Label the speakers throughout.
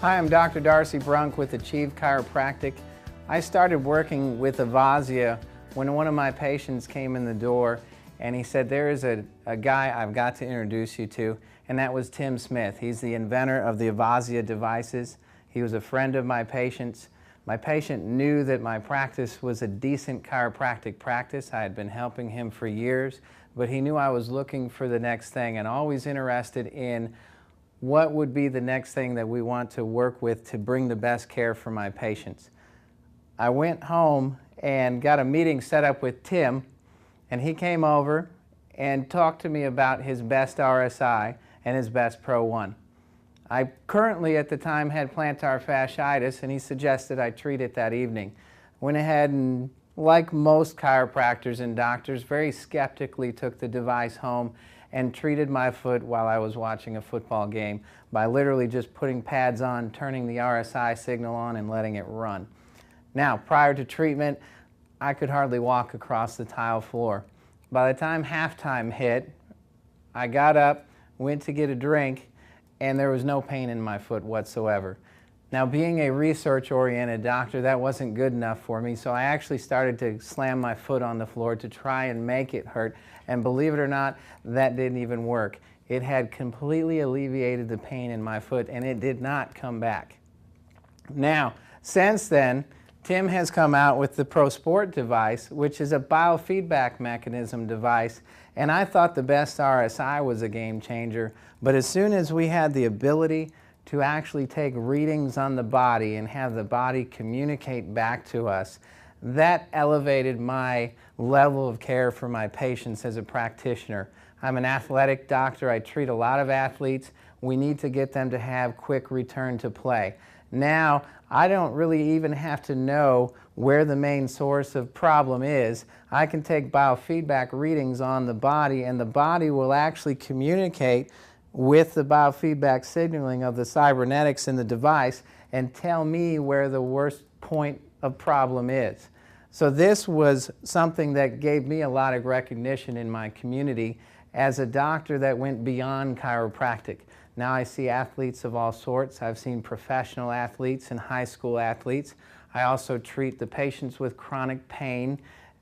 Speaker 1: Hi, I'm Dr. Darcy Bunk with Achieve Chiropractic. I started working with Avasia when one of my patients came in the door and he said, there is a guy I've got to introduce you to, and that was Tim Smith. He's the inventor of the Avasia devices. He was a friend of my patient's. My patient knew that my practice was a decent chiropractic practice. I had been helping him for years, but he knew I was looking for the next thing and always interested in what would be the next thing that we want to work with to bring the best care for my patients. I went home and got a meeting set up with Tim, and he came over and talked to me about his best RSI and his best Pro 1. I currently at the time had plantar fasciitis, and he suggested I treat it that evening. Went ahead and, like most chiropractors and doctors, very skeptically took the device home and treated my foot while I was watching a football game by literally just putting pads on, turning the RSI signal on, and letting it run. Now, prior to treatment, I could hardly walk across the tile floor. By the time halftime hit, I got up, went to get a drink, and there was no pain in my foot whatsoever. Now, being a research-oriented doctor, that wasn't good enough for me, so I actually started to slam my foot on the floor to try and make it hurt, and believe it or not, that didn't even work. It had completely alleviated the pain in my foot, and it did not come back. Now, since then, Tim has come out with the Pro Sport device, which is a biofeedback mechanism device, and I thought the best RSI was a game changer, but as soon as we had the ability to actually take readings on the body and have the body communicate back to us, that elevated my level of care for my patients as a practitioner. I'm an athletic doctor. I treat a lot of athletes. We need to get them to have quick return to play. Now, I don't really even have to know where the main source of problem is. I can take biofeedback readings on the body, and the body will actually communicate with the biofeedback signaling of the cybernetics in the device and tell me where the worst point of problem is. So this was something that gave me a lot of recognition in my community as a doctor that went beyond chiropractic. Now I see athletes of all sorts. I've seen professional athletes and high school athletes. I also treat the patients with chronic pain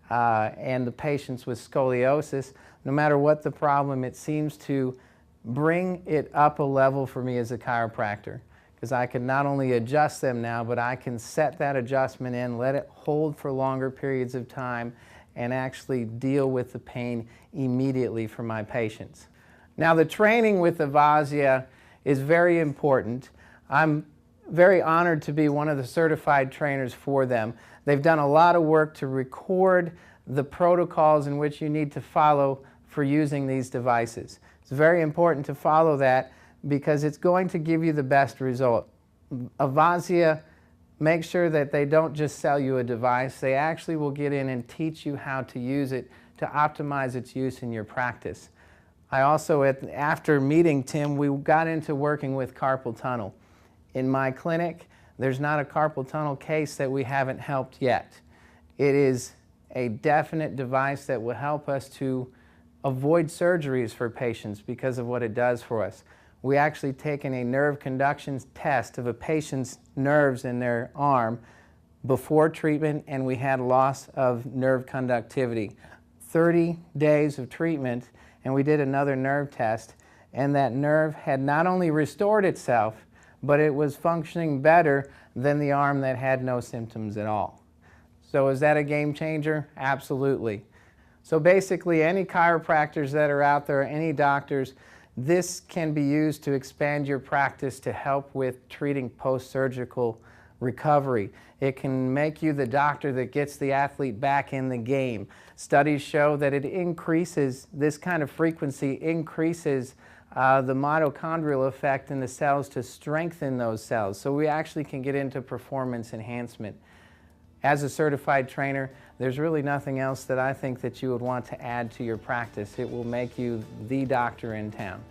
Speaker 1: and the patients with scoliosis. No matter what the problem, it seems to bring it up a level for me as a chiropractor, because I can not only adjust them now, but I can set that adjustment in, let it hold for longer periods of time, and actually deal with the pain immediately for my patients. Now, the training with Avasia is very important. I'm very honored to be one of the certified trainers for them. They've done a lot of work to record the protocols in which you need to follow for using these devices. It's very important to follow that because it's going to give you the best result. Avasia makes sure that they don't just sell you a device, they actually will get in and teach you how to use it to optimize its use in your practice. I also, after meeting Tim, we got into working with carpal tunnel. In my clinic, there's not a carpal tunnel case that we haven't helped yet. It is a definite device that will help us to avoid surgeries for patients because of what it does for us. We actually taken a nerve conduction test of a patient's nerves in their arm before treatment, and we had loss of nerve conductivity. 30 days of treatment, and we did another nerve test, and that nerve had not only restored itself, but it was functioning better than the arm that had no symptoms at all. So is that a game changer? Absolutely. So basically, any chiropractors that are out there, any doctors, this can be used to expand your practice to help with treating post-surgical recovery. It can make you the doctor that gets the athlete back in the game. Studies show that it increases, this kind of frequency increases the mitochondrial effect in the cells to strengthen those cells. So we actually can get into performance enhancement. As a certified trainer, there's really nothing else that I think that you would want to add to your practice. It will make you the doctor in town.